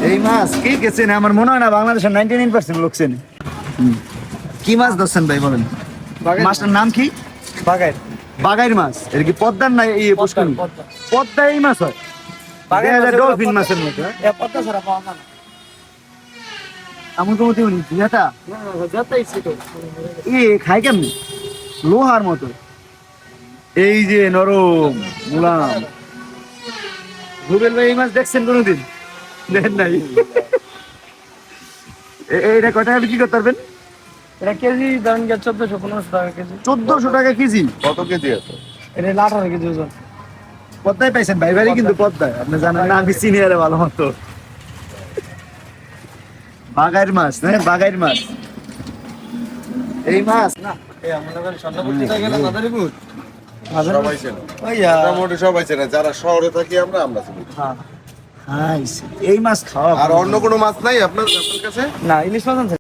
এই মাছ কে গেছেন? আমার মনে হয় না বাংলাদেশের 99% লোক চেনে। কি মাছ ধরছেন ভাই বলেন? মাছটার নাম কি? বাগাই বাগাইর মাছ। এর কি পদ্মার না এই পুষ্করণী? পদ্মা এই মাছ হয়। দেখা যায় ডলফিন মাছের মতো। হ্যাঁ? পদ্মা ছাড়া পাওয়া যায় না। এমন কোনো দিও নি যেটা যতই ছিল খাই কেমনি লোহার মতো। এই যে নরম মুলাম। রুবেল ভাই এই মাছ দেখছেন কোনোদিন? দেখেন নাই? এইটা কয় টাকা বিক্রি করতে পারবেন? এটা কেজি ধরেন 1400-1500 টাকা কেজি। 1400 টাকা কেজি। কত কেজি আছে? এটা 18 কেজি ওজন। পদ্মায় পাইছেন ভাই বাড়ি কিন্তু পদ্মায়, আপনি জানেন না, আমি চিনি আরে ভালো মতো। বাগাইর মাছ, হ্যাঁ বাগাইর মাছ। এই মাছ না এই আমরা যখন স্বর্ণপত্রিকা গেলাম মাদারীপুর সবাই চেনে, ওইয়া মোটামুটি সবাই চেনে, যারা শহরে থাকি আমরা চিনি। হ্যাঁ এই মাছ খাওয়া আর অন্য কোনো মাছ নাই আপনার কাছে? না ইলিশ মাছ আনছে